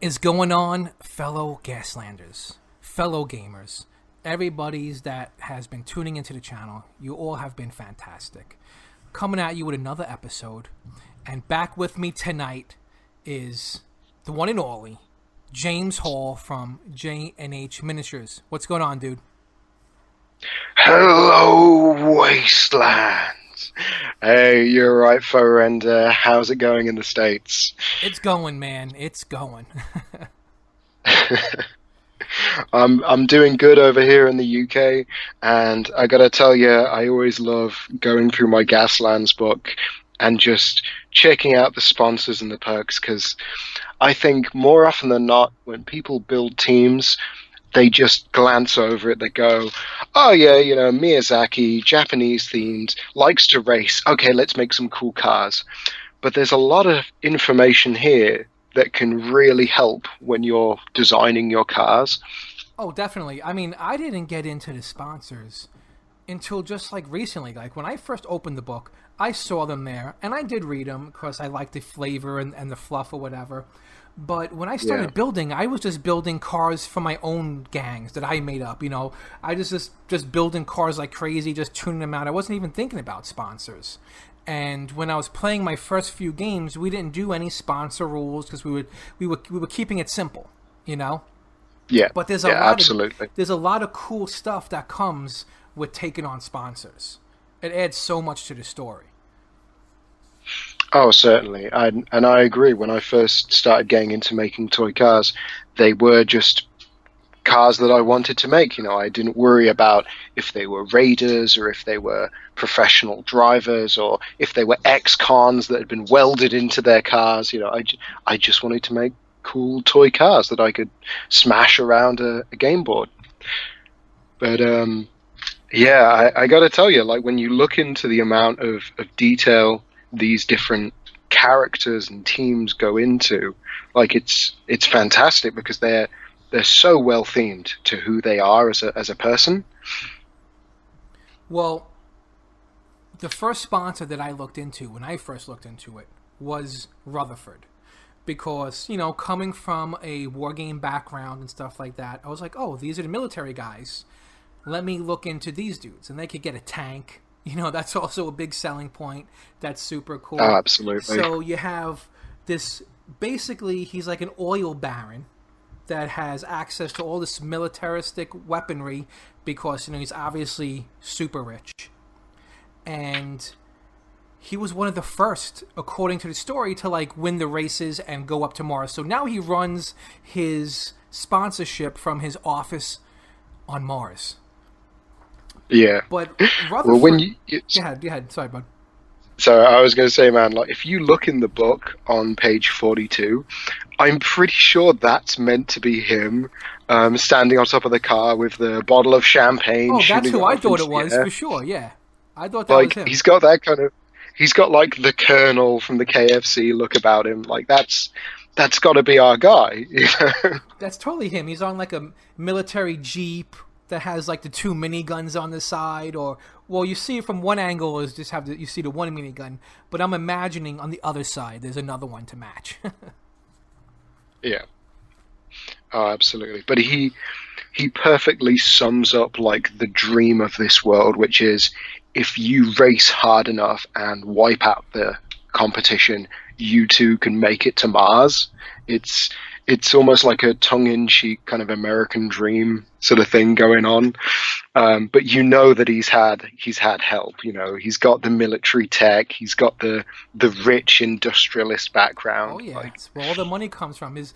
Is going on, fellow Gaslanders, fellow gamers, everybody's that has been tuning into the channel? You all have been fantastic. Coming at you with another episode, and back with me tonight is the one and only James Hall from J&H Miniatures. What's going on, dude? Hello, Wastelands. Hey, you're right, friend. How's it going in the States? It's going, man. It's going. I'm doing good over here in the UK, and I gotta tell you, I always love going through my Gaslands book and just checking out the sponsors and the perks, because I think more often than not, when people build teams, they just glance over it. They go, oh yeah, you know, Miyazaki, Japanese themed, likes to race. Okay, let's make some cool cars. But there's a lot of information here that can really help when you're designing your cars. Oh, definitely. I mean, I didn't get into the sponsors until just like recently. Like when I first opened the book, I saw them there and I did read them because I liked the flavor and the fluff or whatever. But when I started building, I was just building cars for my own gangs that I made up. You know, I just building cars like crazy, just tuning them out. I wasn't even thinking about sponsors. And when I was playing my first few games, we didn't do any sponsor rules because we were keeping it simple. You know. Yeah. But there's there's a lot of cool stuff that comes with taking on sponsors. It adds so much to the story. Oh, certainly. And I agree. When I first started getting into making toy cars, they were just cars that I wanted to make. You know, I didn't worry about if they were raiders or if they were professional drivers or if they were ex-cons that had been welded into their cars. You know, I just wanted to make cool toy cars that I could smash around a game board. But yeah, I got to tell you, like when you look into the amount of detail these different characters and teams go into, like it's fantastic because they're so well themed to who they are as a person. Well, the first sponsor that I looked into when I first looked into it was Rutherford. Because, you know, coming from a war game background and stuff like that, I was like, oh, these are the military guys. Let me look into these dudes. And they could get a tank. You know, that's also a big selling point. That's super cool. Oh, absolutely. So you have this, basically, he's like an oil baron that has access to all this militaristic weaponry because, you know, he's obviously super rich. And he was one of the first, according to the story, to like win the races and go up to Mars. So now he runs his sponsorship from his office on Mars. Yeah. But Rutherford... Well, when you Go ahead. Sorry, bud. So I was going to say, man, like if you look in the book on page 42, I'm pretty sure that's meant to be him standing on top of the car with the bottle of champagne. Oh, that's who I thought it was, for sure, yeah. I thought that like, was him. he's got that kind of... He's got like the Colonel from the KFC look about him. Like that's got to be our guy. You know? That's totally him. He's on like a military jeep that has like the two miniguns on the side, or well, you see it from one angle is just you see the one minigun, but I'm imagining on the other side there's another one to match. Yeah. Oh, absolutely. But he perfectly sums up like the dream of this world, which is if you race hard enough and wipe out the competition, you too can make it to Mars. It's almost like a tongue-in-cheek kind of American dream sort of thing going on. But you know that he's had help. You know, he's got the military tech. He's got the rich industrialist background. Oh yeah, it's where all the money comes from. He's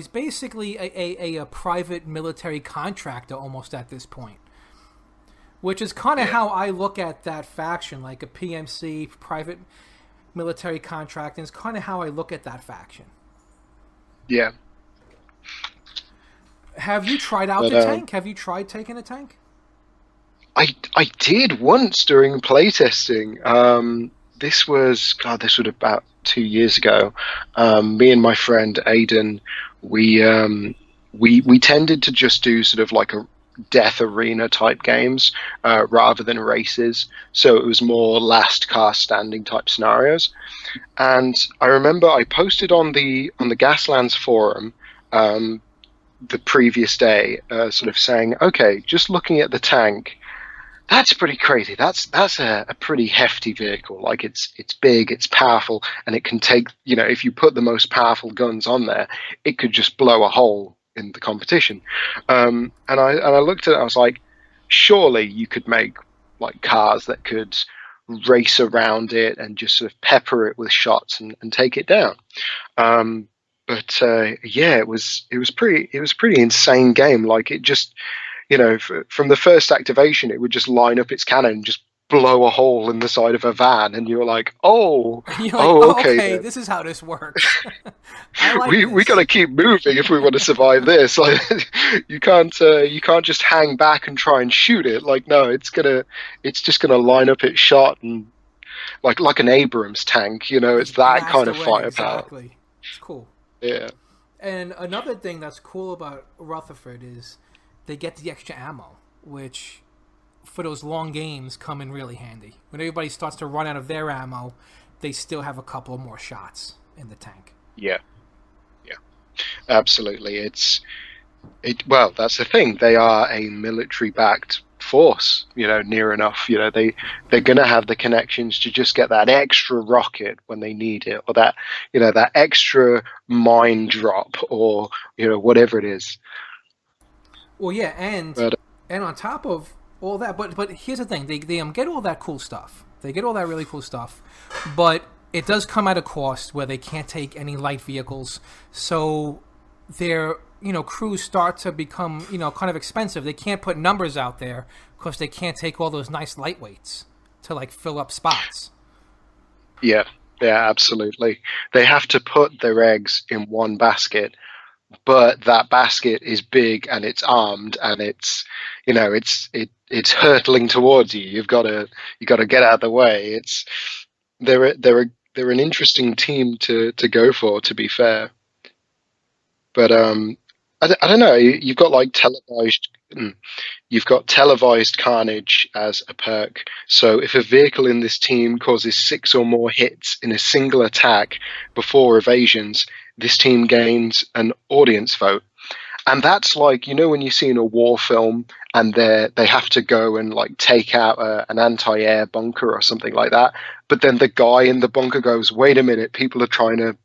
basically a private military contractor almost at this point. Which is kind of how I look at that faction, like a PMC, private military contracting, is kind of how I look at that faction. Yeah. Have you tried out the tank? Have you tried taking a tank? I did once during playtesting. This would about 2 years ago. Me and my friend Aidan, we tended to just do sort of like a death arena type games rather than races, so it was more last car standing type scenarios. And I remember I posted on the Gaslands forum the previous day, sort of saying, okay, just looking at the tank, that's pretty crazy. That's a pretty hefty vehicle. Like it's big, it's powerful, and it can take, if you put the most powerful guns on there, it could just blow a hole in the competition. And I looked at it, I was like, surely you could make like cars that could race around it and just sort of pepper it with shots and take it down. But yeah, it was pretty insane game. Like it just, from the first activation, it would just line up its cannon and just blow a hole in the side of a van, and you're like, oh, You're like, oh, oh, okay, okay, then. this is how this works. I like We got this. to keep moving if we want to survive this. Like, you can't just hang back and try and shoot it. Like, no, it's just gonna line up its shot and like an Abrams tank. It's Just that blast kind of away, firepower. exactly. It's cool. Yeah, And another thing that's cool about Rutherford is they get the extra ammo, which for those long games come in really handy. When everybody starts to run out of their ammo, they still have a couple more shots in the tank. yeah, yeah. Absolutely. Well, that's the thing. They are a military-backed force, near enough. They're going to have the connections to just get that extra rocket when they need it, or that extra mine drop, or whatever it is. Well, yeah, and But and on top of all that, but here's the thing: they get all that cool stuff. They get all that really cool stuff, but it does come at a cost where they can't take any light vehicles. So their crews start to become kind of expensive. They can't put numbers out there because they can't take all those nice lightweights to like fill up spots. yeah, yeah, absolutely. They have to put their eggs in one basket, but that basket is big and it's armed and it's hurtling towards you. You got to get out of the way. They're an interesting team to go for, to be fair. But I don't know. You've got televised carnage as a perk. So if a vehicle in this team causes 6 or more hits in a single attack before evasions, this team gains an audience vote. And that's like, when you see in a war film and they have to go and like take out an anti-air bunker or something like that. But then the guy in the bunker goes, wait a minute, people are trying to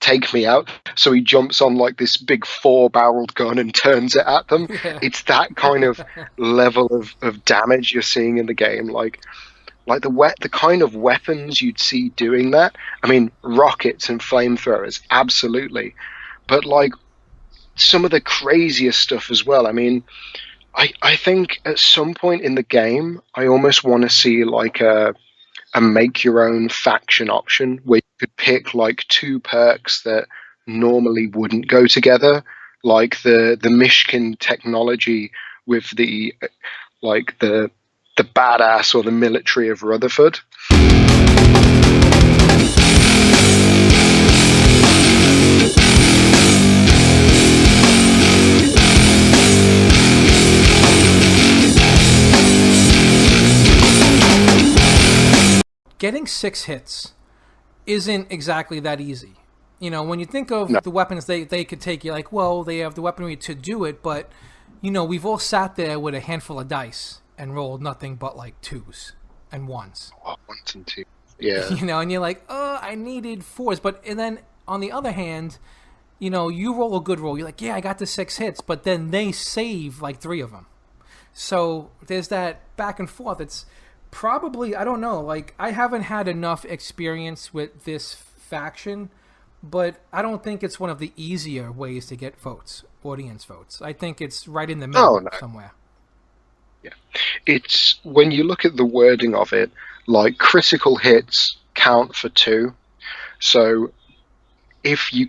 take me out. So he jumps on like this big 4-barreled gun and turns it at them. Yeah. It's that kind of level of damage you're seeing in the game. Like the kind of weapons you'd see doing that. I mean, rockets and flamethrowers, absolutely. But like some of the craziest stuff as well. I mean, I think at some point in the game, I almost want to see like a make your own faction option where you could pick like 2 perks that normally wouldn't go together, like the Mishkin technology with the badass or the military of Rutherford. Getting 6 hits isn't exactly that easy. When you think No. of the weapons they could take, you're like, well, they have the weaponry to do it, but we've all sat there with a handful of dice and rolled nothing but like 2s and 1s. Oh, 1 and 2. Yeah. And you're like, I needed 4s, and then on the other hand, you roll a good roll, you're like, yeah, I got the 6 hits, but then they save like 3 of them. So there's that back and forth. It's probably, I don't know, like I haven't had enough experience with this faction, but I don't think it's one of the easier ways to get votes, audience votes. I think it's right in the Oh, middle no. somewhere. Yeah. It's when you look at the wording of it, like critical hits count for 2. So if you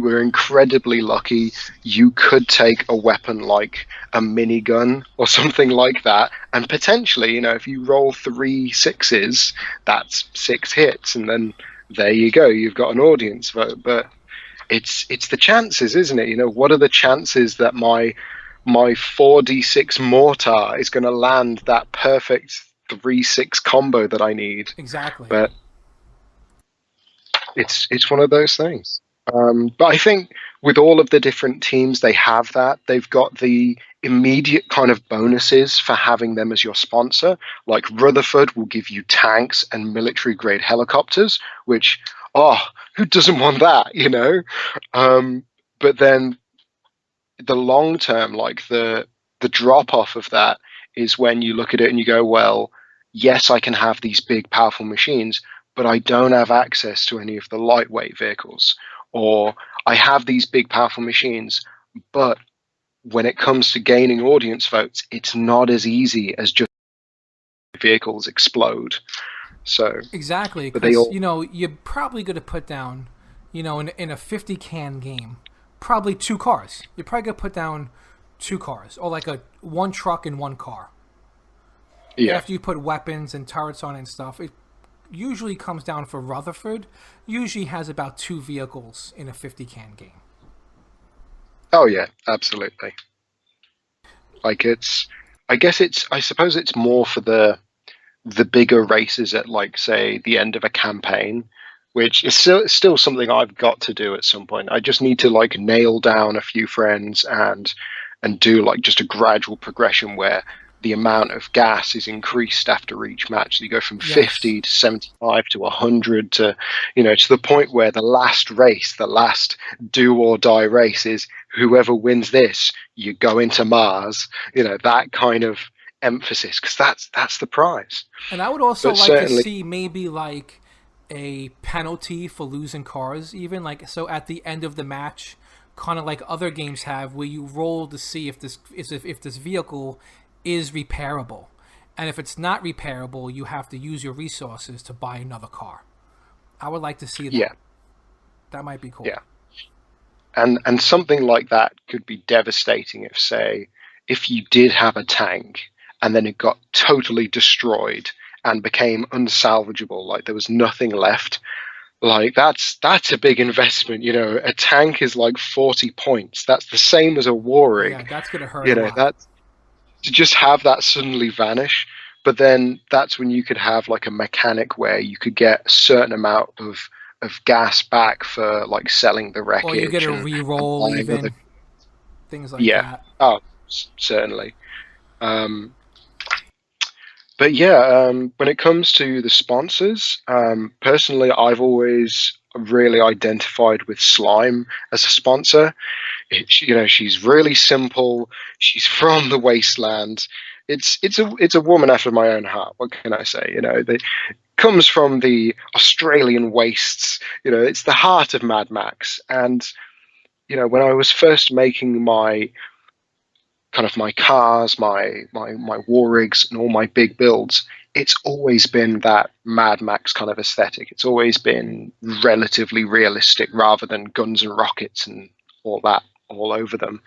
were incredibly lucky, you could take a weapon like a minigun or something like that, and potentially, if you roll 3 sixes, that's 6 hits, and then there you go, you've got an audience vote. But it's the chances, isn't it? What are the chances that my 4d6 mortar is going to land that perfect 3-6 combo that I need? Exactly. But it's one of those things. But I think with all of the different teams, they have that. They've got the immediate kind of bonuses for having them as your sponsor. Like Rutherford will give you tanks and military grade helicopters, which, oh, who doesn't want that, you know? But then the long term, like the drop off of that is when you look at it and you go, well, yes, I can have these big, powerful machines, but I don't have access to any of the lightweight vehicles. Or I have these big, powerful machines, but when it comes to gaining audience votes, it's not as easy as just vehicles explode. So, Exactly, but they because all, you're probably going to put down, in a 50 can game, probably two cars. You're probably going to put down two cars, or like a one truck and one car. yeah. After you put weapons and turrets on and stuff, it usually comes down for Rutherford. Usually has about two vehicles in a 50 can game. Oh, yeah, absolutely. Like I suppose it's more for the bigger races at like say the end of a campaign, which is still something I've got to do at some point. I just need to like nail down a few friends and do like just a gradual progression where the amount of gas is increased after each match. So you go from Yes. 50 to 75 to 100 to, to the point where the last race, the last do or die race is whoever wins this, you go into Mars. That kind of emphasis, because that's the prize. And I would also But like to certainly, see maybe like a penalty for losing cars, even like so at the end of the match, kind of like other games have, where you roll to see if this vehicle is repairable, and if it's not repairable, you have to use your resources to buy another car. I would like to see yeah, that. That might be cool. yeah. And something like that could be devastating if, say, if you did have a tank and then it got totally destroyed and became unsalvageable, like there was nothing left. Like that's a big investment. A tank is like 40 points. That's the same as a war Yeah, rig. that's gonna hurt a lot. That to just have that suddenly vanish. But then that's when you could have like a mechanic where you could get a certain amount of gas back for like selling the Or you get wreckage a and re-roll, buying other. even things like Yeah. that. Oh, certainly. Um, but yeah, when it comes to the sponsors, personally, I've always really identified with Slime as a sponsor. She's really simple. She's from the wasteland. It's a woman after my own heart. What can I say? They comes from the Australian wastes. It's the heart of Mad Max. And when I was first making my cars, my war rigs, and all my big builds, it's always been that Mad Max kind of aesthetic. It's always been relatively realistic rather than guns and rockets and all that all over them.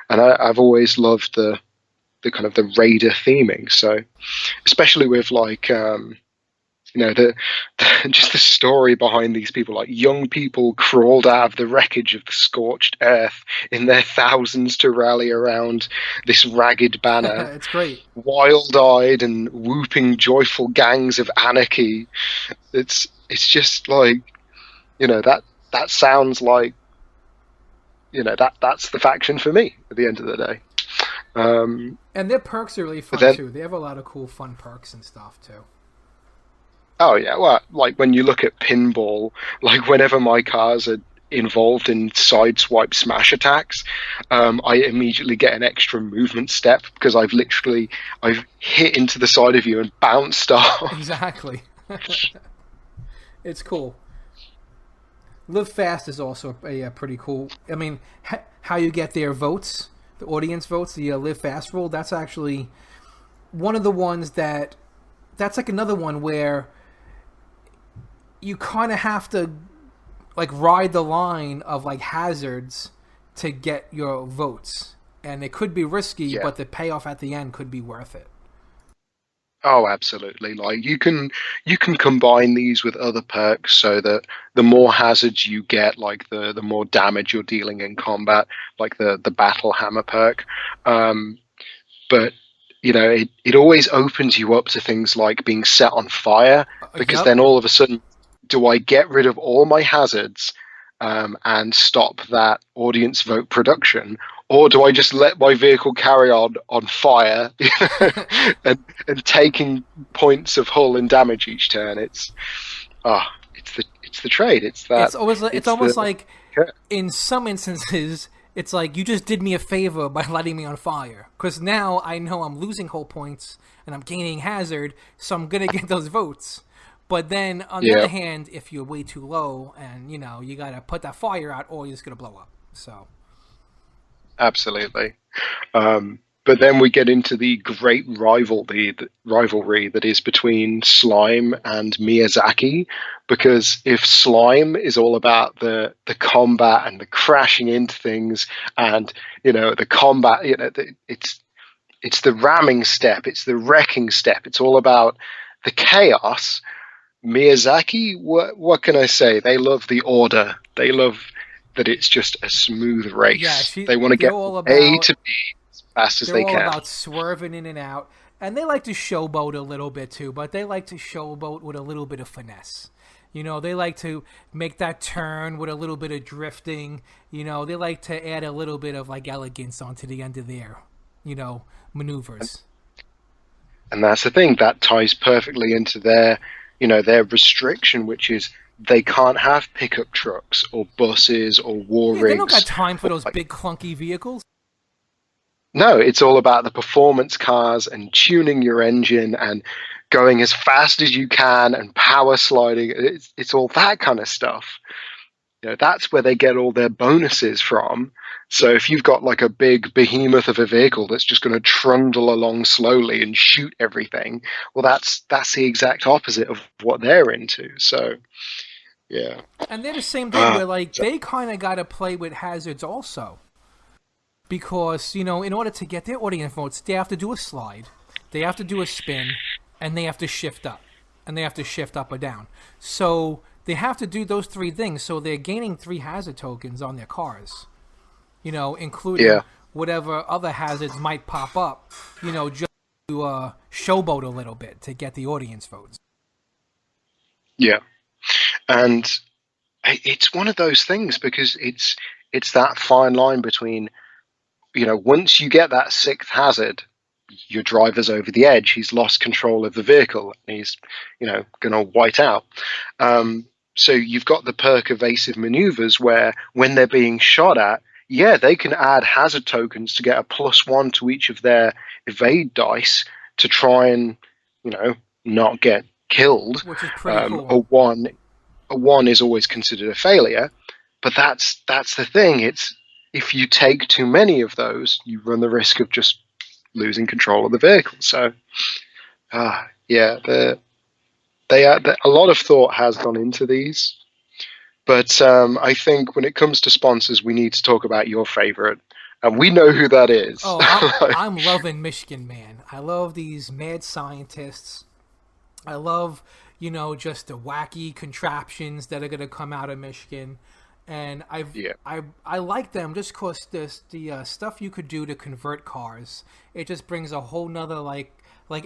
And I've always loved the kind of the raider theming. So especially with like the just the story behind these people, like young people crawled out of the wreckage of the scorched earth in their thousands to rally around this ragged banner, It's great. wild-eyed and whooping joyful gangs of anarchy. It's just like, that sounds like, that's the faction for me at the end of the day. And their perks are really But fun then, too. They have a lot of cool, fun perks and stuff too. oh yeah, well, like when you look at pinball, like whenever my cars are involved in sideswipe smash attacks, I immediately get an extra movement step because I've hit into the side of you and bounced off. Exactly. It's cool. Live Fast is also a pretty cool. I mean, how you get their votes, the audience votes, the Live Fast rule. That's actually one of the ones that. That's like another one where you kind of have to like ride the line of like hazards to get your votes, and it could be risky, Yeah. but the payoff at the end could be worth it. Oh, absolutely. Like you can combine these with other perks so that the more hazards you get, like the more damage you're dealing in combat, like the battle hammer perk. Um, but it always opens you up to things like being set on fire, because Yep. then all of a sudden, do I get rid of all my hazards and stop that audience vote production, or do I just let my vehicle carry on fire, and taking points of hull and damage each turn? It's the trade. It's It's almost the like in some instances, it's like you just did me a favor by lighting me on fire. Because now I know I'm losing whole points and I'm gaining hazard, so I'm gonna get those votes. But then on the yeah. other hand, if you're way too low and you gotta put that fire out, or you're just gonna blow up. So Absolutely. But then we get into the great rivalry that is between Slime and Miyazaki, because if Slime is all about the combat and the crashing into things, and the combat, it's the ramming step, it's the wrecking step, it's all about the chaos. Miyazaki, what can I say? They love the order. They love that it's just a smooth yeah, race. They want to get from A to B as fast as they're they all can. about swerving in and out, and they like to showboat a little bit too. But they like to showboat with a little bit of finesse. They like to make that turn with a little bit of drifting. They like to add a little bit of like elegance onto the end of their, maneuvers. And that's the thing that ties perfectly into their restriction, which is they can't have pickup trucks or buses or war Yeah, they don't got rigs. time for those Like, big clunky vehicles. no, it's all about the performance cars and tuning your engine and going as fast as you can and power sliding. It's all that kind of stuff. That's where they get all their bonuses from. So if you've got like a big behemoth of a vehicle that's just going to trundle along slowly and shoot everything, well, that's the exact opposite of what they're into. So yeah. And they're the same thing where like So, they kind of got to play with hazards also, because in order to get their audience votes, they have to do a slide, they have to do a spin, and they have to shift up, and they have to shift up or down. So they have to do those three things. So they're gaining 3 hazard tokens on their cars, including yeah, whatever other hazards might pop up, just to showboat a little bit to get the audience votes. yeah, and it's one of those things because it's that fine line between once you get that 6th hazard, your driver's over the edge. He's lost control of the vehicle. And he's, going to white out. So you've got the perk evasive maneuvers where when they're being shot at, yeah, they can add hazard tokens to get a +1 to each of their evade dice to try and, not get killed. Which is pretty cool. A one is always considered a failure, but that's the thing. It's if you take too many of those, you run the risk of just losing control of the vehicle. So, yeah, a lot of thought has gone into these, but I think when it comes to sponsors, we need to talk about your favorite, and we know who that is. Oh, I'm loving Michigan, man. I love these mad scientists. I love, just the wacky contraptions that are going to come out of Michigan. And Yeah. I like them just because the stuff you could do to convert cars, it just brings a whole nother like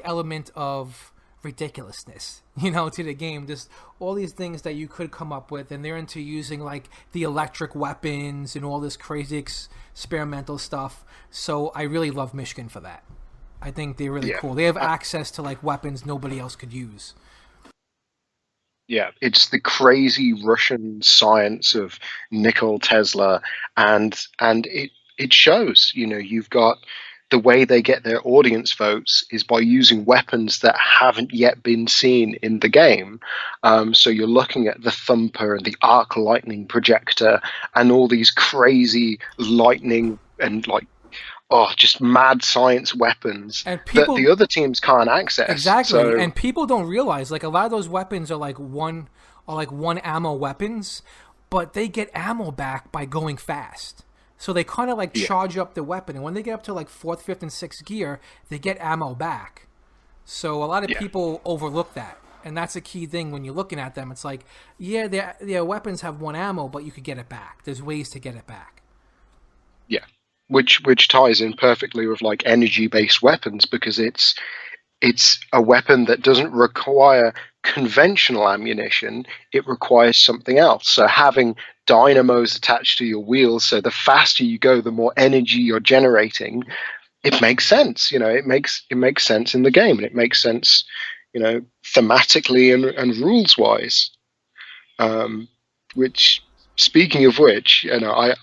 element of ridiculousness, to the game. Just all these things that you could come up with, and they're into using like the electric weapons and all this crazy experimental stuff. So I really love Michigan for that. I think they're really cool. They have access to like weapons nobody else could use. Yeah, it's the crazy Russian science of Nikola Tesla, and it shows. You've got the way they get their audience votes is by using weapons that haven't yet been seen in the game. So you're looking at the thumper and the arc lightning projector and all these crazy lightning and just mad science weapons And that people the other teams can't access. Exactly, So and people don't realize like a lot of those weapons are like one ammo weapons, but they get ammo back by going fast. So they kind of like charge up the weapon, and when they get up to like 4th, 5th, and 6th gear, they get ammo back. So a lot of people overlook that, and that's a key thing when you're looking at them. It's like, yeah, their weapons have 1 ammo, but you could get it back. There's ways to get it back. yeah, which ties in perfectly with like energy based weapons because it's a weapon that doesn't require conventional ammunition, it requires something else. So having dynamos attached to your wheels, so the faster you go, the more energy you're generating, it makes sense. It makes sense in the game, and it makes sense, thematically and rules wise. Um, which, speaking of which,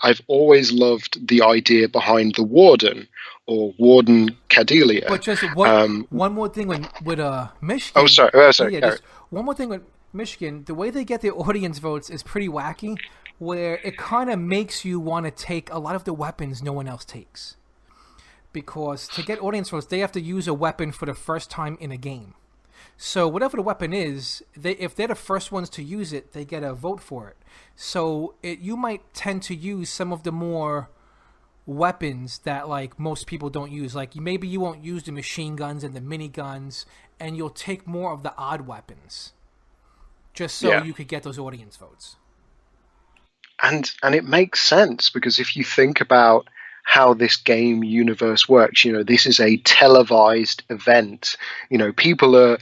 I've always loved the idea behind the Warden or Warden But Cadelia. just what Um, one more thing with oh, Michigan. sorry. Oh, Yeah, sorry. yeah. Just one more thing with Michigan. The way they get their audience votes is pretty wacky, where it kind of makes you want to take a lot of the weapons no one else takes. Because to get audience votes, they have to use a weapon for the first time in a game. So whatever the weapon is, if they're the first ones to use it, they get a vote for it. So you might tend to use some of the more weapons that like most people don't use. Like maybe you won't use the machine guns and the miniguns, and you'll take more of the odd weapons, just so Yeah. you could get those audience votes. And it makes sense, because if you think about how this game universe works, this is a televised event. People are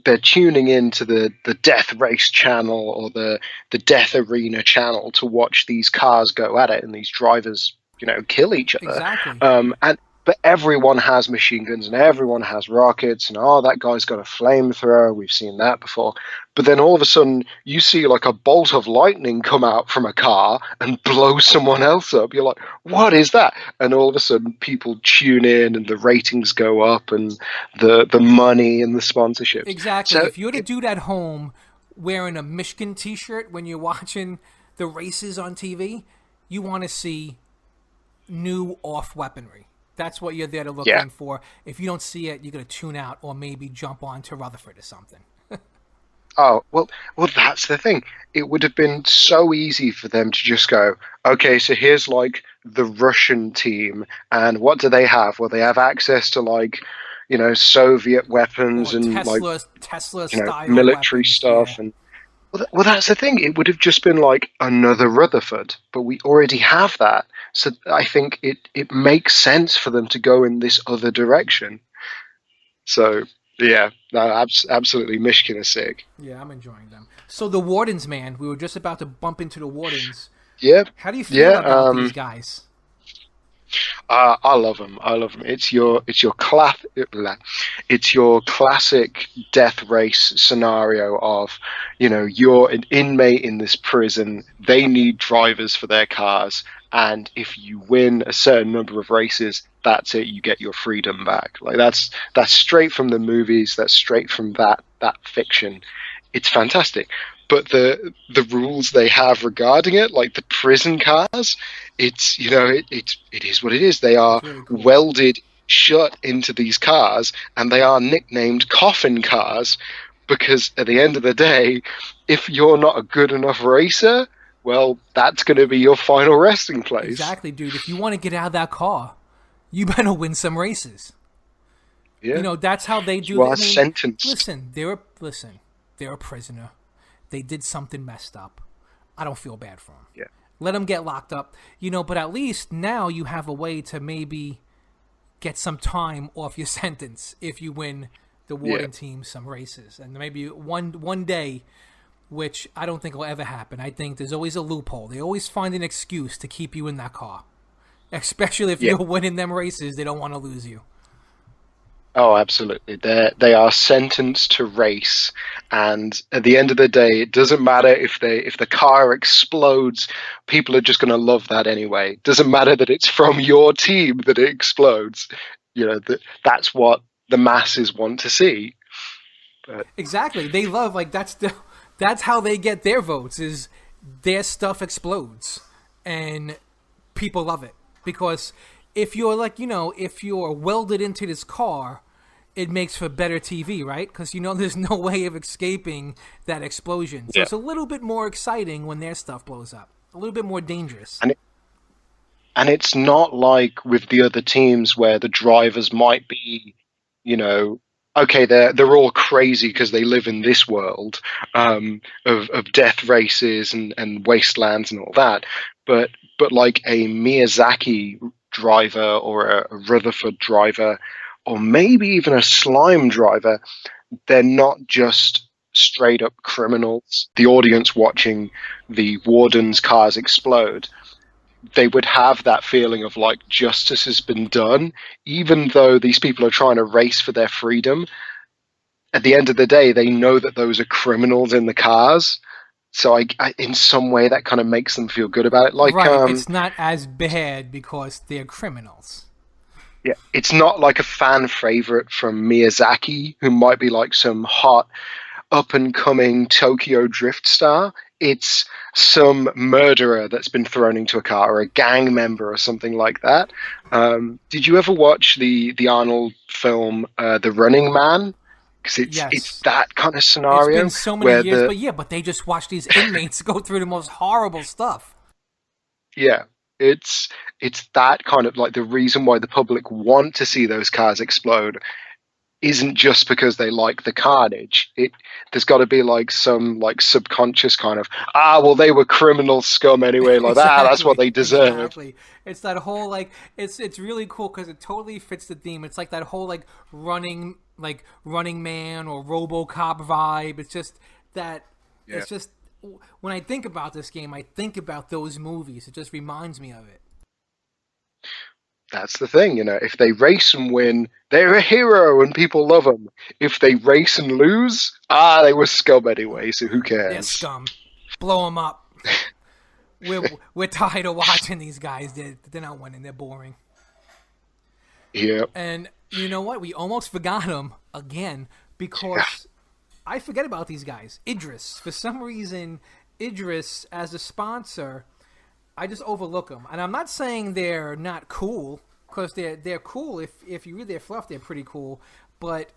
they're tuning into the Death Race channel or the Death Arena channel to watch these cars go at it and these drivers, kill each other. Exactly. And but everyone has machine guns and everyone has rockets, and oh, that guy's got a flamethrower. We've seen that before. But then all of a sudden, you see like a bolt of lightning come out from a car and blow someone else up. You're like, what is that? And all of a sudden, people tune in, and the ratings go up, and the money and the sponsorships. Exactly. So If you're the dude at home wearing a Michigan T-shirt when you're watching the races on TV, you want to see new off weaponry. That's what you're there to look yeah. in for. If you don't see it, you're gonna tune out or maybe jump on to Rutherford or something. Oh, well, that's the thing. It would have been so easy for them to just go, okay, so here's like the Russian team, and what do they have? Well, they have access to like, Soviet weapons Or and like, Tesla style military weapons. Yeah. stuff. And well, that's the thing. It would have just been like another Rutherford, but we already have that. So I think it makes sense for them to go in this other direction. So yeah, no, absolutely, Michigan is sick. Yeah, I'm enjoying them. So the Wardens, man, we were just about to bump into the Wardens. Yeah, How do you feel yeah. about these guys? I love them. I love them. It's your classic death race scenario of, you're an inmate in this prison. They need drivers for their cars, and if you win a certain number of races, that's it. You get your freedom back. Like that's straight from the movies. That's straight from that fiction. It's fantastic. But the rules they have regarding it, like the prison cars, it's it is what it is. They are Really cool. welded shut into these cars, and they are nicknamed coffin cars because at the end of the day, if you're not a good enough racer, well, that's going to be your final resting place. Exactly, dude. If you want to get out of that car, you better win some races. Yeah, That's how they do. you are sentenced. Listen, they're a prisoner. They did something messed up. I don't feel bad for them. Yeah. Let them get locked up. But at least now you have a way to maybe get some time off your sentence if you win the Warden team some races. And maybe one day, which I don't think will ever happen. I think there's always a loophole. They always find an excuse to keep you in that car. Especially if you're winning them races, they don't want to lose you. Oh, absolutely. They are sentenced to race, and at the end of the day, it doesn't matter if the car explodes. People are just going to love that anyway. It doesn't matter that it's from your team that it explodes. That's what the masses want to see. But Exactly. They love that's how they get their votes is their stuff explodes and people love it because if you're if you're welded into this car, it makes for better TV, right? Because there's no way of escaping that explosion. So it's a little bit more exciting when their stuff blows up. A little bit more dangerous. And it's not like with the other teams where the drivers might be, okay, they're all crazy because they live in this world of death races and wastelands and all that. But like a Miyazaki driver or a Rutherford driver, or maybe even a Slime driver, they're not just straight up criminals. The audience watching the warden's cars explode, they would have that feeling of like justice has been done, even though these people are trying to race for their freedom. At the end of the day, they know that those are criminals in the cars. So in some way, that kind of makes them feel good about it. Like, Right, it's not as bad because they're criminals. yeah, it's not like a fan favorite from Miyazaki, who might be like some hot up and coming Tokyo Drift star. It's some murderer that's been thrown into a car, or a gang member, or something like that. Did you ever watch the Arnold film The Running Man? Because it's Yes. that kind of It's been scenario so many where years, but yeah, but they just watch these inmates go through the most horrible stuff. yeah, it's that kind of like the reason why the public want to see those cars explode isn't just because they like the carnage. There's got to be like some like subconscious kind of well, they were criminal scum anyway, like that. That's what Exactly, they deserve. exactly. It's that whole like it's really cool because it totally fits the theme. It's like that whole like Running Man or RoboCop vibe. It's just that Yeah, it's just when I think about this game, I think about those movies. It just reminds me of it. that's the thing. If they race and win, they're a hero and people love them. If they race and lose, they were scum anyway. So who They're cares? scum. Blow them up. We're tired of watching these guys. They're not winning. They're boring. Yeah, And you know what? We almost forgot him again because I forget about these guys. Idris. For some reason, Idris as a sponsor, I just overlook them. And I'm not saying they're not cool because they're cool. If you read their fluff, they're pretty cool. But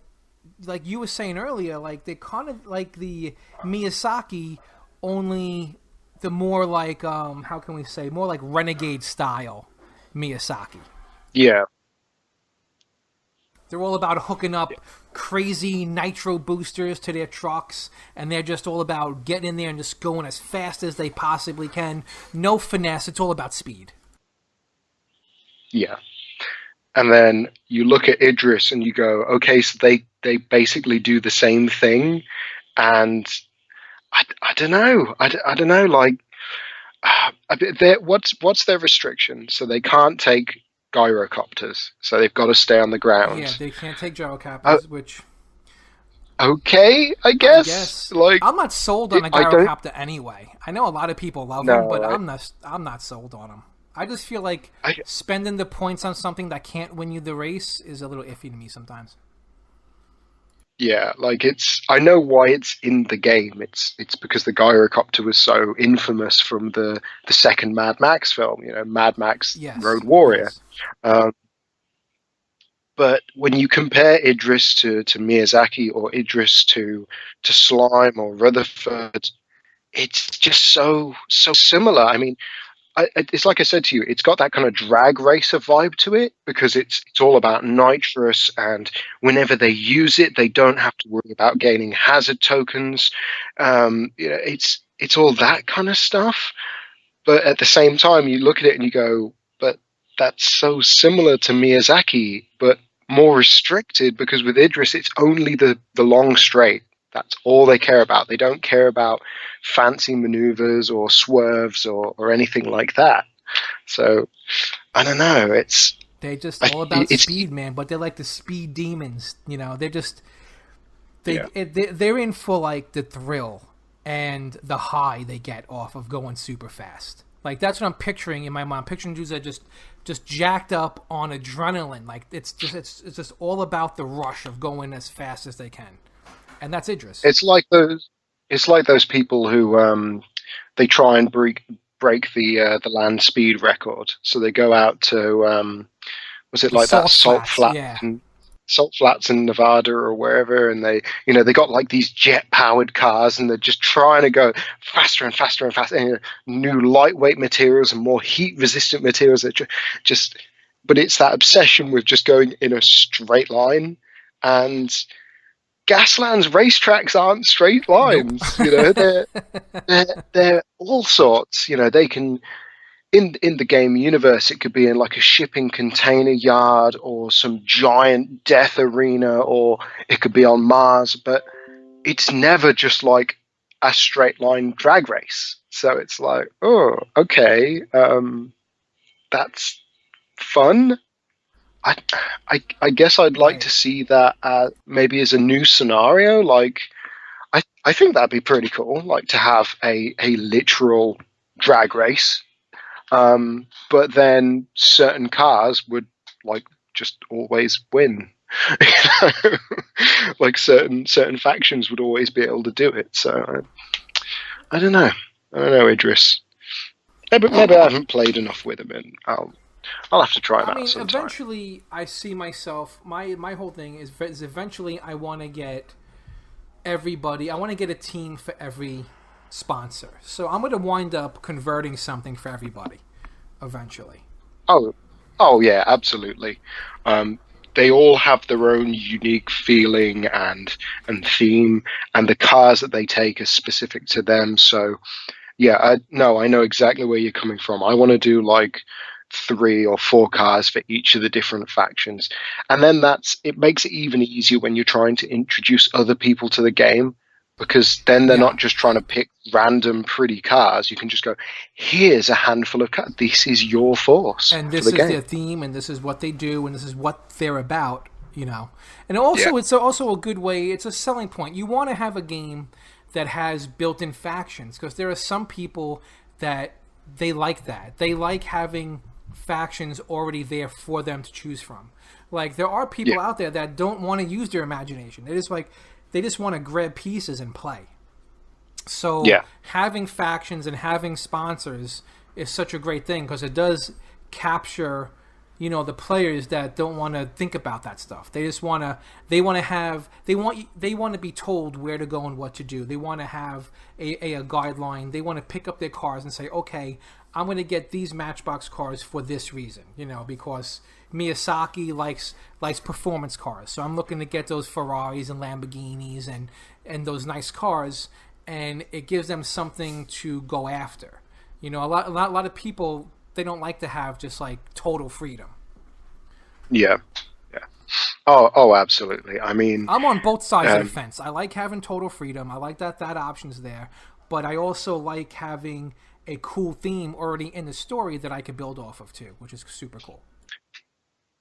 like you were saying earlier, like they're kind of like the Miyazaki, only the more like how can we say, more like renegade style Miyazaki. yeah. They're all about hooking up crazy nitro boosters to their trucks, and they're just all about getting in there and just going as fast as they possibly can. No finesse. It's all about speed. Yeah. And then you look at Idris and you go, okay, so they basically do the same thing. And I don't know. I don't know. Like, what's their restriction? So they can't take gyrocopters. So they've got to stay on the Yeah, ground. they can't take Uh, gyrocopters, which okay, I I guess. guess Like, I'm not sold on a I don't. gyrocopter anyway. I know a lot of people love them, No, but I'm not sold on them. I just feel like I, spending the points on something that can't win you the race is a little iffy to me sometimes. yeah, like I know why it's in the game. It's because the gyrocopter was so infamous from the second Mad Max film. Mad Max Yes, Road Warrior. yes. Um, but when you compare Idris to Miyazaki, or Idris to Slime or Rutherford, it's just so similar. I mean, it's like I said to you, it's got that kind of drag racer vibe to it because it's all about nitrous, and whenever they use it, they don't have to worry about gaining hazard tokens. It's all that kind of stuff. But at the same time, you look at it and you go, but that's so similar to Miyazaki, but more restricted, because with Idris, it's only the long straight. That's all they care about. They don't care about fancy maneuvers or swerves or anything like that. So I don't know. They're just all about It's speed, man. But they're like the speed demons. You know, they're just yeah, they're in for like the thrill and the high they get off of going super fast. Like that's what I'm picturing in my mind. I'm picturing dudes that just jacked up on adrenaline. Like it's just all about the rush of going as fast as they can. And that's Idris. it's like those people who they try and break the land speed record. So they go out to was it The like that salt flats, yeah. salt flats in Nevada or wherever, and they got like these jet powered cars, and they're just trying to go faster and faster and faster, and new lightweight materials and more heat resistant materials that just but it's that obsession with just going in a straight line. And Gaslands racetracks aren't straight Nope. lines. They're all sorts. They can in the game universe, it could be in like a shipping container yard or some giant death arena, or it could be on Mars. But it's never just like a straight line drag race. So it's like, oh, okay, that's fun. I, I guess I'd like to Right. see that maybe as a new scenario. Like, I think that'd be pretty cool. Like to have a literal drag race, but then certain cars would like just always win. You know? Like certain factions would always be able to do it. So I don't know. I don't know, Idris. Maybe I haven't played enough with him, and I'll have to try him I out mean, sometime. eventually, I see myself. My whole thing is eventually I want to get everybody. I want to get a team for every sponsor. So I'm going to wind up converting something for everybody eventually. Oh, oh yeah, absolutely. Um, they all have their own unique feeling and theme, and the cars that they take are specific to them. So yeah, no, I know exactly where you're coming from. I want to do like 3 or 4 cars for each of the different factions, and then it makes it even easier when you're trying to introduce other people to the game, because then they're Yeah. not just trying to pick random pretty cars. You can just go, here's a handful of cars. This is your force And for this the is their game. theme, and this is what they do, and this is what they're about. And Yeah, also it's also a good way. It's a selling point. You want to have a game that has built-in factions because there are some people that they like that. They like having factions already there for them to choose from. Like there are yeah, people out there that don't want to use their imagination. They just want to grab pieces and play. So yeah, having factions and having sponsors is such a great thing because it does capture, the players that don't want to think about that stuff. They just want to. They want to be told where to go and what to do. They want to have a guideline. They want to pick up their cars and say, okay, I'm going to get these Matchbox cars for this reason. Because Miyazaki likes performance cars. So I'm looking to get those Ferraris and Lamborghinis and those nice cars, and it gives them something to go after. A lot of people, they don't like to have just like total freedom. yeah, yeah. Oh, absolutely. I mean, I'm on both sides of the um, fence. I like having total freedom. I like that option's there, but I also like having a cool theme already in the story that I could build off of too, which is super cool.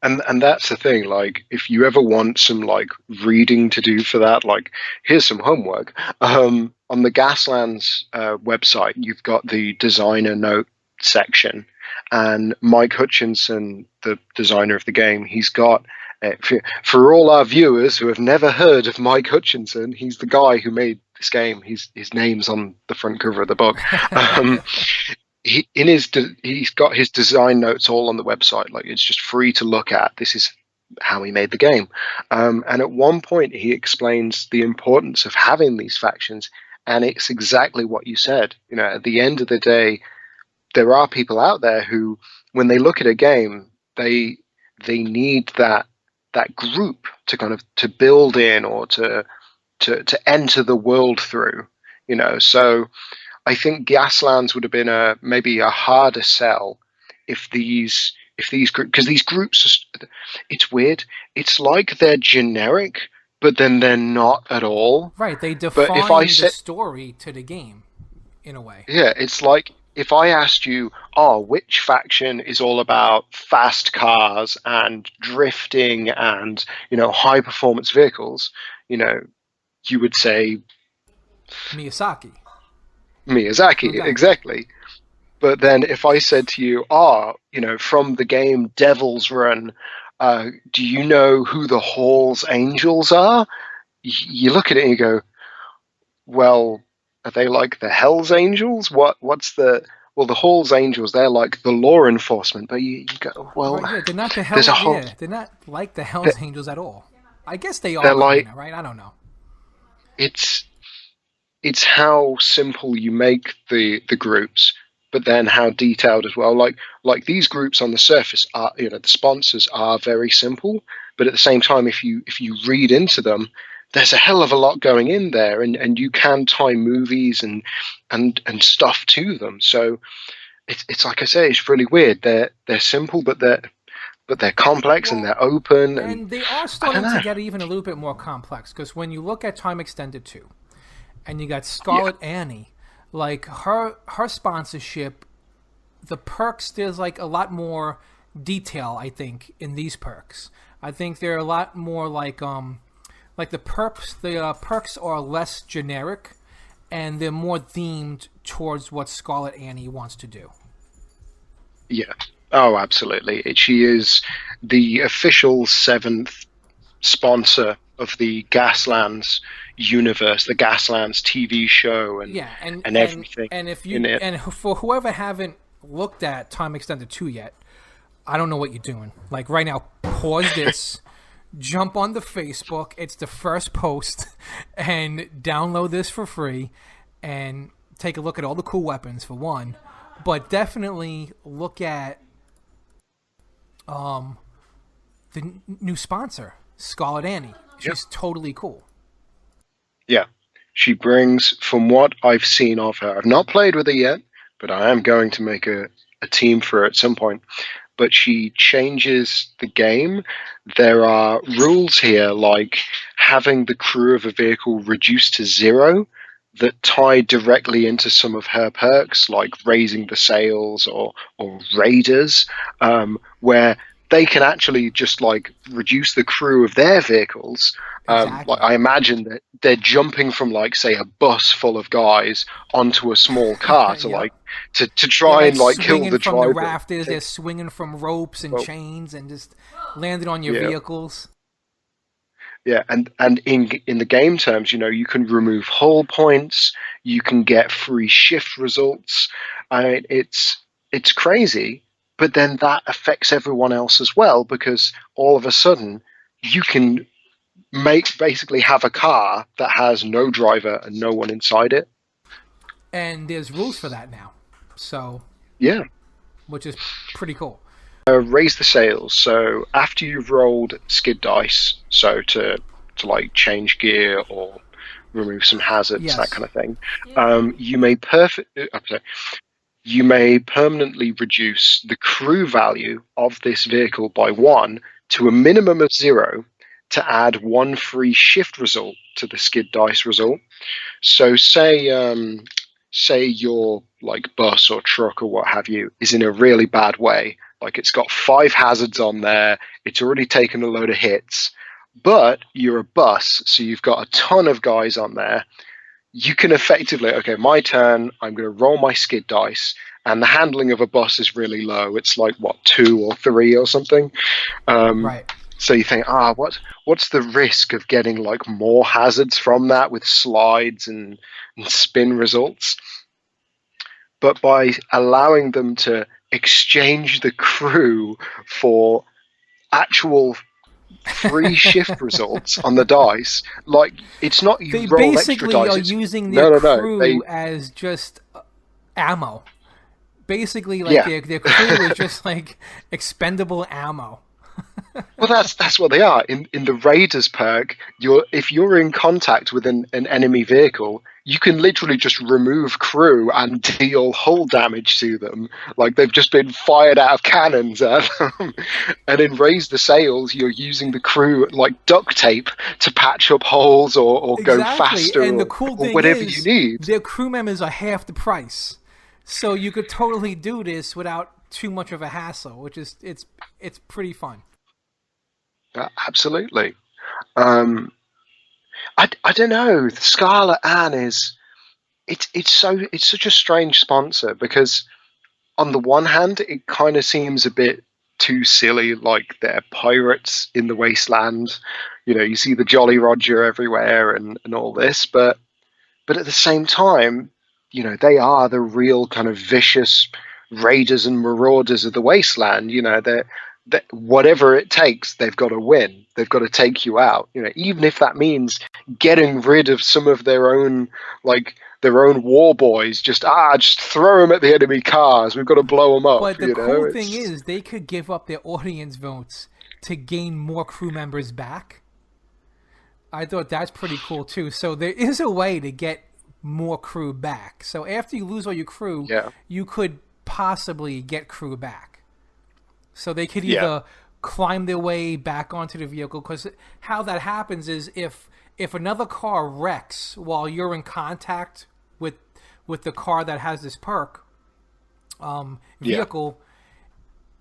and that's the thing. Like, if you ever want some like reading to do for that, like, here's some homework. On the Gaslands website, you've got the designer note section, and Mike Hutchinson, the designer of the game, he's got. For all our viewers who have never heard of Mike Hutchinson, he's the guy who made this game. His name's on the front cover of the book. Um, he's got his design notes all on the website. Like, it's just free to look at. This is how he made the game. And at one point, he explains the importance of having these factions, and it's exactly what you said. At the end of the day, there are people out there who, when they look at a game, they need that group to kind of to build in or to enter the world through. So I think Gaslands would have been maybe a harder sell if these groups, because these groups, it's weird. It's like they're generic, but then they're not at all. Right, they But if I define the said, story to the game in a way. yeah, it's like if I asked you, oh, which faction is all about fast cars and drifting and high performance vehicles, you know, you would say Miyazaki. Miyazaki, Exactly. exactly. But then if I said to you, from the game Devil's Run, do you know who the Hall's Angels are? You look at it and you go, well, are they like the Hell's Angels? What's the well, the Hall's Angels, they're like the law enforcement, but you go, well, Right, yeah, they're not the there's hell. a whole Yeah, they're not like the Hell's they're, Angels at all. I guess they are, they're kind like of, right? I don't know. it's it's how simple you make the groups, but then how detailed as well. Like these groups on the surface are, the sponsors are very simple, but at the same time, if you read into them, there's a hell of a lot going in there, and you can tie movies and stuff to them. So it's like I say, it's really weird. They're simple, but but they're complex and Well, they're open, and and they are I don't starting to know. get even a little bit more complex because when you look at Time Extended 2 and you got Yeah, Scarlet Annie, like her sponsorship, the perks, there's like a lot more detail, I think, in these perks. I think they're a lot more like the perks are less generic and they're more themed towards what Scarlet Annie wants to do. yeah. Oh, absolutely. She is the official seventh sponsor of the Gaslands universe, the Gaslands TV show, Yeah, and and and everything and if in you it. and for whoever haven't looked at Time Extended 2 yet, I don't know what you're doing. Like right now, pause this, jump on the Facebook. It's the first post, and download this for free, and take a look at all the cool weapons for one, but definitely look at the new sponsor, Scarlet Annie. Yeah. She's totally cool. Yeah. She brings, from what I've seen of her, I've not played with her yet, but I am going to make a team for her at some point. But she changes the game. There are rules here like having the crew of a vehicle reduced to zero that tie directly into some of her perks, like raising the sails or raiders, where they can actually just like reduce the crew of their vehicles. Like Exactly. I imagine that they're jumping from like say a bus full of guys onto a small car to Yep. like to They're try like and like kill swinging the from the driver. rafters. They're Take, swinging from ropes and well, chains and just landing on your yeah, vehicles. yeah, and in the game terms, you can remove hull points, you can get free shift results. I mean, it's crazy, but then that affects everyone else as well because all of a sudden you can make basically have a car that has no driver and no one inside it. And there's rules for that now. So, Yeah. which is pretty cool. Raise the sails. So after you've rolled skid dice, so to like change gear or remove some hazards, that Yes. kind of thing, you may you may permanently reduce the crew value of this vehicle by one to a minimum of zero to add one free shift result to the skid dice result. So say your like bus or truck or what have you is in a really bad way, like it's got five hazards on there, it's already taken a load of hits, but you're a bus, so you've got a ton of guys on there. You can effectively, okay, my turn, I'm going to roll my skid dice, and the handling of a bus is really low. It's like what, two or three or something. Um, Right. so you think, what's the risk of getting like more hazards from that with slides and spin results? But by allowing them to exchange the crew for actual free shift results on the dice, like it's not you They roll extra basically dice. are It's using their no. They crew as just ammo. Basically, like yeah. their crew is just like expendable ammo. Well, that's what they are. In the Raiders perk, if you're in contact with an enemy vehicle, you can literally just remove crew and deal hull damage to them, like they've just been fired out of cannons at them. And in Raise the Sails, you're using the crew like duct tape to patch up holes or go Exactly. faster And the cool or thing whatever you is, need. their crew members are half the price. So you could totally do this without too much of a hassle, which is it's pretty fun. Absolutely. Um, I don't know. Scarlet Anne is it's such a strange sponsor because on the one hand it kind of seems a bit too silly, like they're pirates in the wasteland. You see the Jolly Roger everywhere and all this, but at the same time, they are the real kind of vicious raiders and marauders of the wasteland. They're whatever it takes, they've got to win. They've got to take you out. Even if that means getting rid of some of like their own war boys. Just throw them at the enemy cars. We've got to blow them up. But the cool thing It's is, they could give up their audience votes to gain more crew members back. I thought that's pretty cool too. So there is a way to get more crew back. So after you lose all your crew, yeah, you could possibly get crew back. So they could yeah, either climb their way back onto the vehicle. Because how that happens is if another car wrecks while you're in contact with the car that has this perk Yeah. vehicle,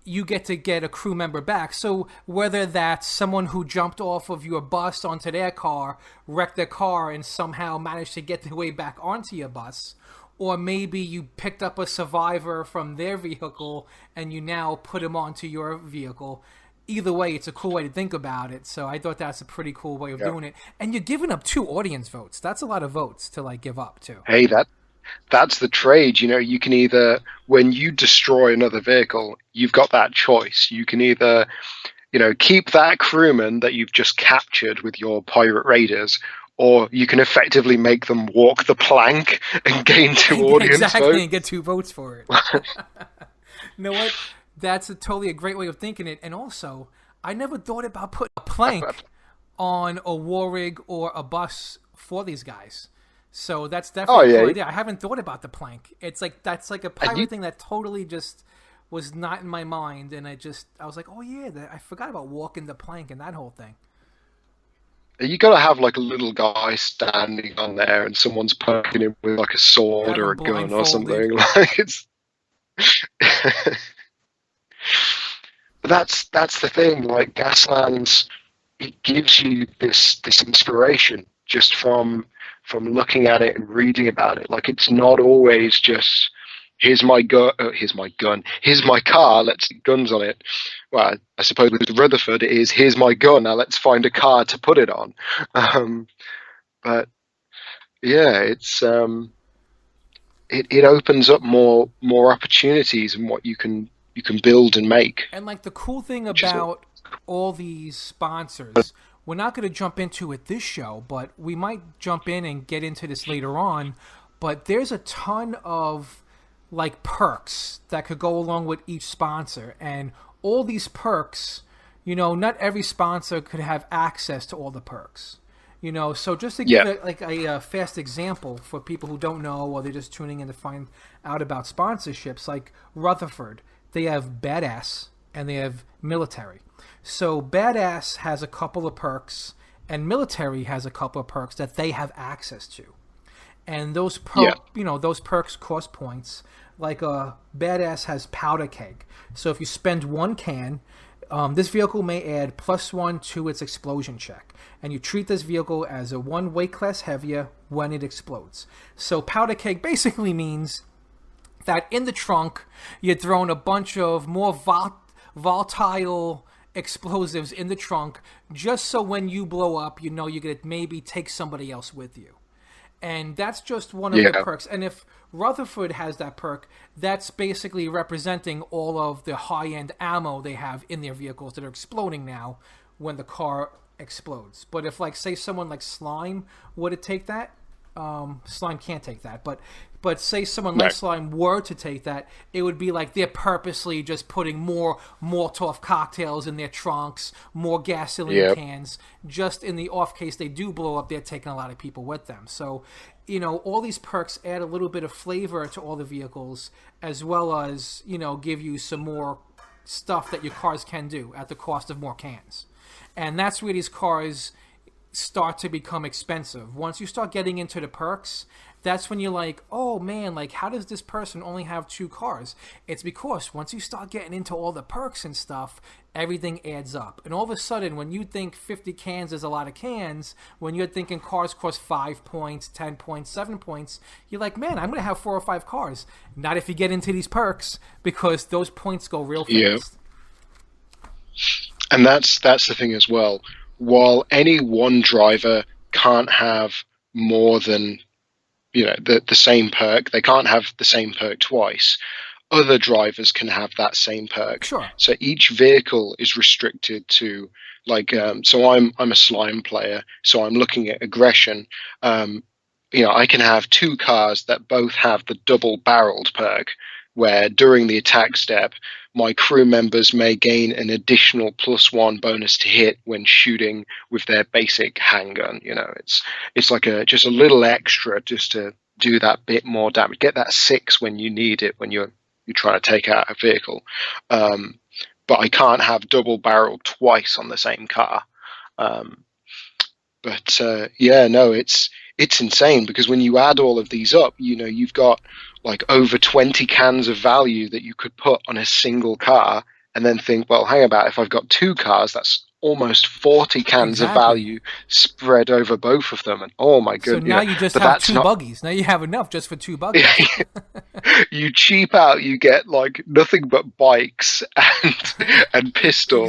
you get a crew member back. So whether that's someone who jumped off of your bus onto their car, wrecked their car, and somehow managed to get their way back onto your bus, or maybe you picked up a survivor from their vehicle and you now put him onto your vehicle. Either way, it's a cool way to think about it. So I thought that's a pretty cool way of Yeah. doing it. And you're giving up 2 audience votes. That's a lot of votes to like give up to. Hey, that's the trade. You know, you can either, when you destroy another vehicle, you've got that choice. You can either, keep that crewman that you've just captured with your pirate raiders, or you can effectively make them walk the plank and gain 2 audience Exactly, votes. and get 2 votes for it. You know what? That's a great way of thinking it. And also, I never thought about putting a plank on a war rig or a bus for these guys. So that's Oh definitely a cool yeah, idea. I haven't thought about the plank. It's like that's like a and pirate thing that totally just was not in my mind, and I was like, oh yeah, I forgot about walking the plank and that whole thing. you got to have like a little guy standing on there, and someone's poking him with like a sword Have or him a gun or blindfolded. something. Like it's. That's the thing. Like Gaslands, it gives you this inspiration just from looking at it and reading about it. Like it's not always just here's my gun, here's my car. Let's get guns on it. Well, I suppose with Rutherford it is here's my gun. Now let's find a car to put it on. Um, but yeah, it opens up more opportunities and what you can build and make. And like the cool thing Which is about all these sponsors, we're not going to jump into it this show, but we might jump in and get into this later on. But there's a ton of like perks that could go along with each sponsor, and all these perks, not every sponsor could have access to all the perks. So just to give yeah, a fast example for people who don't know or they're just tuning in to find out about sponsorships, like Rutherford, they have badass and they have military. So badass has a couple of perks and military has a couple of perks that they have access to. And yeah, those perks cost points. Like a badass has powder keg. So if you spend 1 can, this vehicle may add +1 to its explosion check, and you treat this vehicle as a 1 weight class heavier when it explodes. So powder keg basically means that in the trunk you're throwing a bunch of more volatile explosives in the trunk, just so when you blow up, you're gonna maybe take somebody else with you. And that's just one of the yeah, perks. And if Rutherford has that perk, that's basically representing all of the high-end ammo they have in their vehicles that are exploding now when the car explodes. But if, like, say someone like Slime were to take that, Slime can't take that, but say someone no, like Slime were to take that, it would be like they're purposely just putting more Molotov cocktails in their trunks, more gasoline yeah, cans, just in the off case they do blow up, they're taking a lot of people with them. So, all these perks add a little bit of flavor to all the vehicles, as well as, give you some more stuff that your cars can do at the cost of more cans. And that's where these cars start to become expensive. Once you start getting into the perks, that's when you're like, oh man, like how does this person only have 2 cars? It's because once you start getting into all the perks and stuff, everything adds up. And all of a sudden, when you think 50 cans is a lot of cans, when you're thinking cars cost 5 points, 10 points, 7 points, you're like, man, I'm going to have 4 or 5 cars. Not if you get into these perks, because those points go real yeah. fast. And that's the thing as well. While any one driver can't have more than the same perk, they can't have the same perk twice. Other drivers can have that same perk. Sure. So each vehicle is restricted to like. So I'm a slime player, so I'm looking at aggression. I can have 2 cars that both have the double-barreled perk, where during the attack step, my crew members may gain an additional +1 bonus to hit when shooting with their basic handgun. It's like just a little extra just to do that bit more damage. Get that 6 when you need it when you're trying to take out a vehicle. Um, but I can't have double barrel twice on the same car. Um, but yeah, no, it's insane because when you add all of these up, you've got like over 20 cans of value that you could put on a single car, and then think, well, hang about, if I've got two cars, that's almost 40 cans of Exactly. value spread over both of them. And oh my So good, now you just but have that's two not. buggies. Now you have enough just for two buggies. You cheap out, you get like nothing but bikes and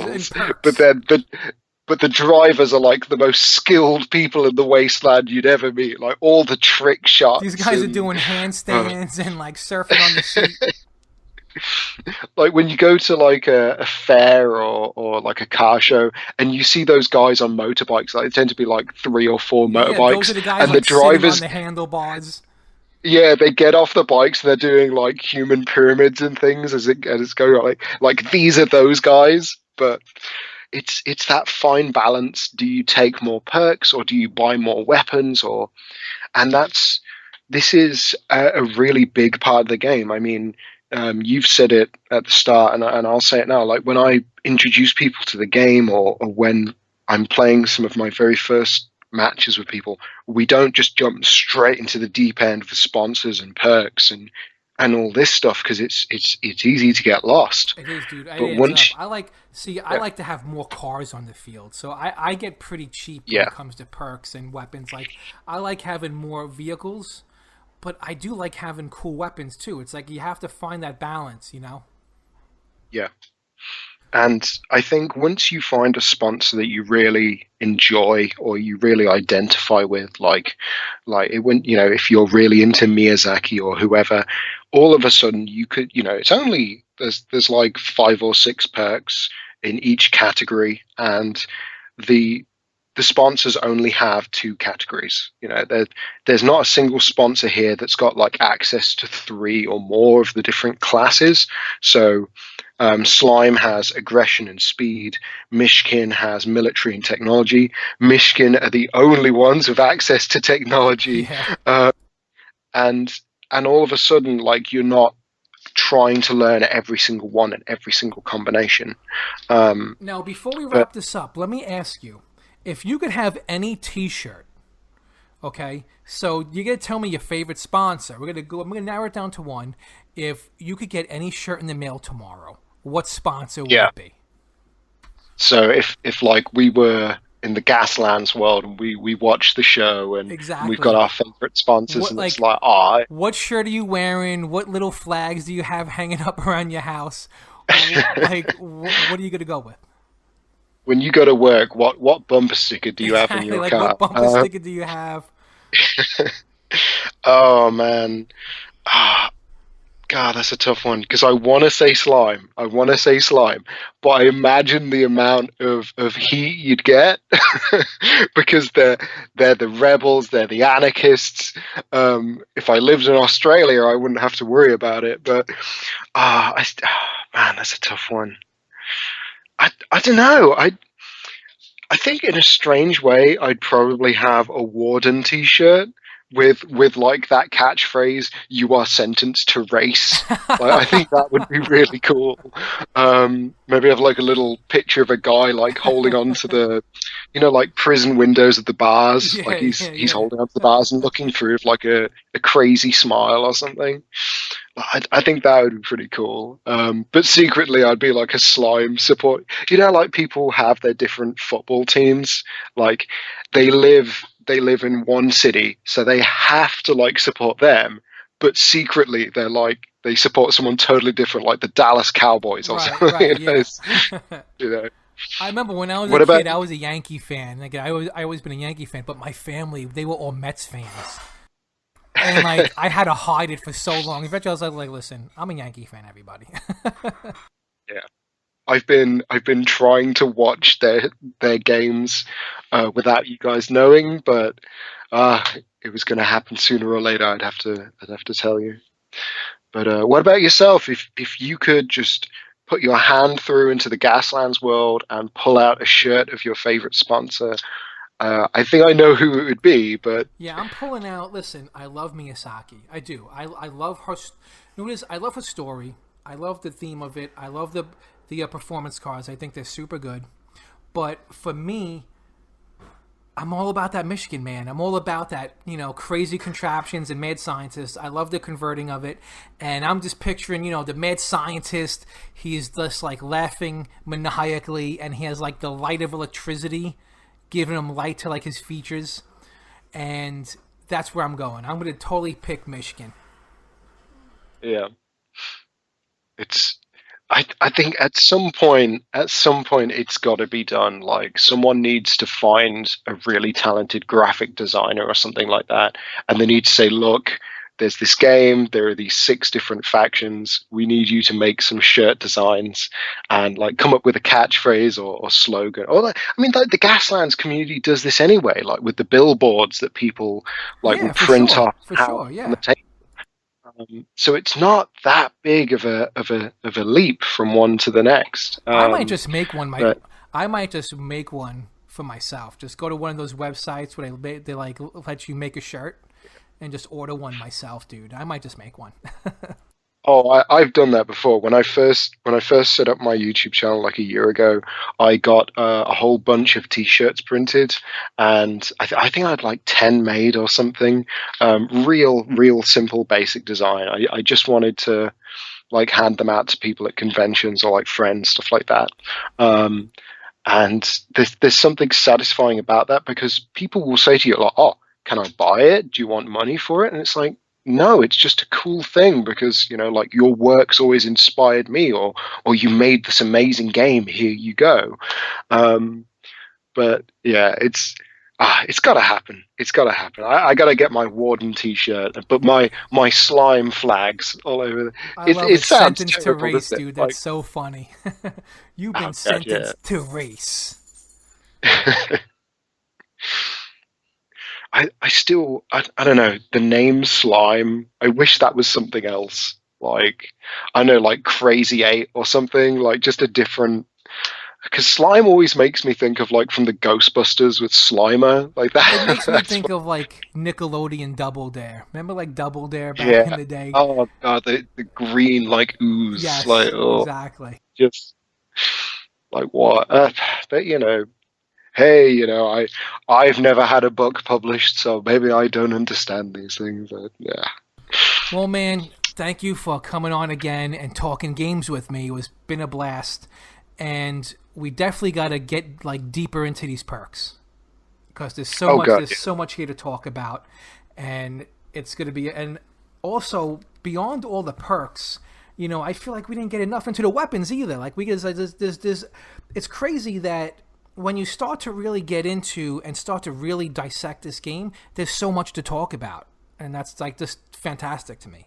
And pistols, but perks. then the drivers are like the most skilled people in the wasteland you'd ever meet. Like all the trick These shots guys are and doing uh, handstands and like surfing on the street. like when you go to like a fair or like a car show and you see those guys on motorbikes, like they tend to be like three or four Yeah, those are motorbikes, the guys and the like sitting on drivers, the handlebars. yeah, they get off the bikes and they're doing like human pyramids and things as it's going on. Like these are those guys, but it's that fine balance. Do you take more perks or do you buy more weapons? And this is a really big part of the game. I mean, you've said it at the start, and I'll say it now. Like when I introduce people to the game, or when I'm playing some of my very first matches with people, we don't just jump straight into the deep end with sponsors and perks and all this stuff because it's easy to get lost. It is, dude. It But adds up. once, I yeah, like to have more cars on the field. So I get pretty cheap when yeah, it comes to perks and weapons. Like I like having more vehicles, but I do like having cool weapons too. It's like you have to find that balance, you know? yeah. And I think once you find a sponsor that you really enjoy or you really identify with, like it when if you're really into Miyazaki or whoever, all of a sudden you could, it's only there's like five or six perks in each category, and the the sponsors only have two categories. There's not a single sponsor here that's got like access to three or more of the different classes. So Slime has aggression and speed. Mishkin has military and technology. Mishkin are the only ones with access to technology, Yeah. uh, and and all of a sudden, like you're not trying to learn every single one and every single combination. Um, Now, before we but wrap this up, let me ask you, if you could have any T-shirt, okay? So you gotta tell me your favorite sponsor. We're gonna go. I'm gonna narrow it down to one. If you could get any shirt in the mail tomorrow, what sponsor would yeah, it be? so if like we were in the Gaslands world and we watch the show and we've got Exactly. our favorite sponsors What and it's like like, oh, what shirt are you wearing? What little flags do you have hanging up around your house? What are you gonna go with? when you go to work, what bumper sticker do you have in Exactly. your Like, car? what bumper sticker do you have? Oh man, ah, God, that's a tough one because I want to say slime. I want to say slime, but I imagine the amount of heat you'd get because they're the rebels, they're the anarchists. If I lived in Australia, I wouldn't have to worry about it. But man, that's a tough one. I don't know. I think in a strange way, I'd probably have a Warden T-shirt with like that catchphrase, "You are sentenced to race." Like, I think that would be really cool. Maybe have like a little picture of a guy like holding on to the, like prison windows of the bars, like Yeah, he's yeah, he's yeah. holding onto the bars and looking through with like a crazy smile or something. I think that would be pretty cool. But secretly, I'd be like a slime support. Like people have their different football teams. Like they live in one city, so they have to like support them. But secretly, they're like they support someone totally different, like the Dallas Cowboys or Right, something. right, yeah. You know. I remember when I was a What about kid, I was a Yankee fan. Like I always been a Yankee fan, but my family they were all Mets fans, and like I had to hide it for so long. Eventually, I was like, listen, I'm a Yankee fan, everybody. yeah? I've been trying to watch their games without you guys knowing, but uh, it was going to happen sooner or later. I'd have to tell you. But what about yourself? If you could just put your hand through into the Gaslands world and pull out a shirt of your favorite sponsor, I think I know who it would be. But Yeah, I'm pulling out. Listen, I love Miyazaki. I do. I love her. You know what it is? I love her story. I love the theme of it. I love the performance cars. I think they're super good. But for me, I'm all about that Michigan, man. I'm all about that, crazy contraptions and mad scientists. I love the converting of it. And I'm just picturing, the mad scientist. He's just like laughing maniacally, and he has like the light of electricity giving him light to like his features. And that's where I'm going. I'm going to totally pick Michigan. Yeah. It's I think at some point it's got to be done. Like someone needs to find a really talented graphic designer or something like that, and they need to say, "Look, there's this game. There are these 6 different factions. We need you to make some shirt designs and like come up with a catchphrase or slogan." Or like the Gaslands community does this anyway, like with the billboards that people like will print off sure, on the table. So it's not that big of a leap from one to the next. I might just make one. I might just make one for myself. Just go to one of those websites where they like let you make a shirt, and just order one myself, dude. I might just make one. Oh, I've done that before. When I first set up my YouTube channel like a year ago, I got a whole bunch of T-shirts printed, and I think I had like 10 made or something. Real simple, basic design. I just wanted to like hand them out to people at conventions or like friends, stuff like that. And there's something satisfying about that, because people will say to you like, "Oh, can I buy it? Do you want money for it?" And it's like, no, it's just a cool thing because, like your work's always inspired me, or you made this amazing game. Here you go. But yeah, it's got to happen. It's got to happen. I got to get my Warden T-shirt and put my slime flags all over. It sounds sentenced terrible, to race, doesn't it? dude. That's so funny. You've been sentenced to race. I don't know, the name slime, I wish that was something else. Like, I know, like Crazy 8 or something, like just a different, because slime always makes me think of like from the Ghostbusters with Slimer, like that. It makes me think of like Nickelodeon Double Dare. Remember like Double Dare back in the day? Oh god, the green like ooze. Yes, like, exactly. Just like what? But hey, I've never had a book published, so maybe I don't understand these things. But yeah. Well, man, thank you for coming on again and talking games with me. It was been a blast, and we definitely got to get like deeper into these perks because there's so much here to talk about, and it's going to be. And also beyond all the perks, I feel like we didn't get enough into the weapons either. Like there's it's crazy that when you start to really get into and start to really dissect this game, there's so much to talk about. And that's like just fantastic to me.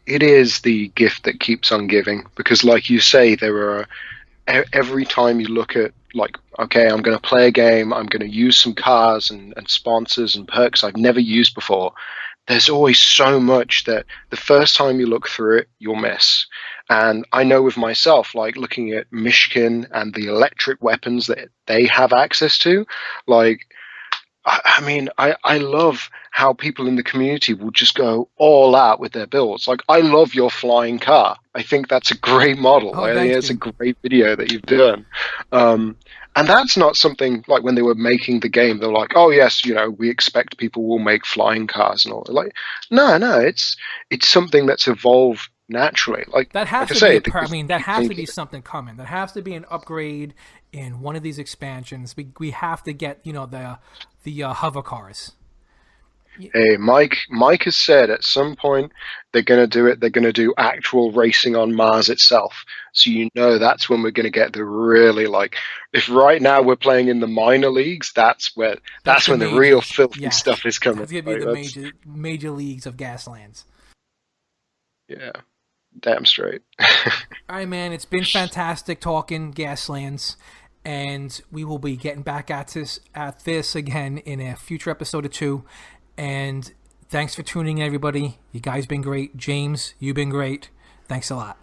It is the gift that keeps on giving, because like you say, there are every time you look at like, okay, I'm going to play a game, I'm going to use some cars and sponsors and perks I've never used before. There's always so much that the first time you look through it, you'll miss. And I know with myself, like looking at Michigan and the electric weapons that they have access to, like, I love how people in the community will just go all out with their builds. Like, I love your flying car. I think that's a great model. I think it's a great video that you've done. And that's not something like when they were making the game, they're like, oh yes, we expect people will make flying cars and all. Like, no, it's something that's evolved naturally. Like that has to be. That has to be something coming. That has to be an upgrade in one of these expansions. We have to get the hover cars. Hey, Mike has said at some point they're going to do it. They're going to do actual racing on Mars itself. So that's when we're going to get the really like. If right now we're playing in the minor leagues, that's when the real filthy stuff is coming. It's going to be the major leagues of Gaslands. Yeah, damn straight. All right, man. It's been fantastic talking Gaslands. And we will be getting back at this again in a future episode or two. And thanks for tuning in, everybody. You guys been great. James, you've been great. Thanks a lot.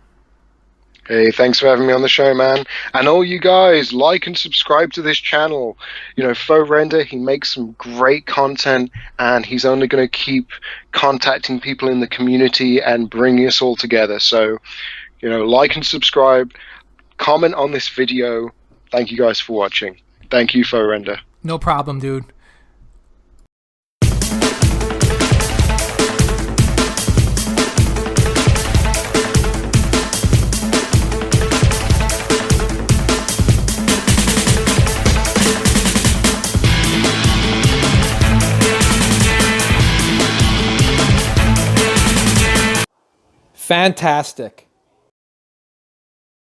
Hey, thanks for having me on the show, man. And all you guys, like and subscribe to this channel. Faux Render, he makes some great content, and he's only going to keep contacting people in the community and bringing us all together. So, like and subscribe. comment on this video. Thank you guys for watching. Thank you, Forender. No problem, dude. Fantastic.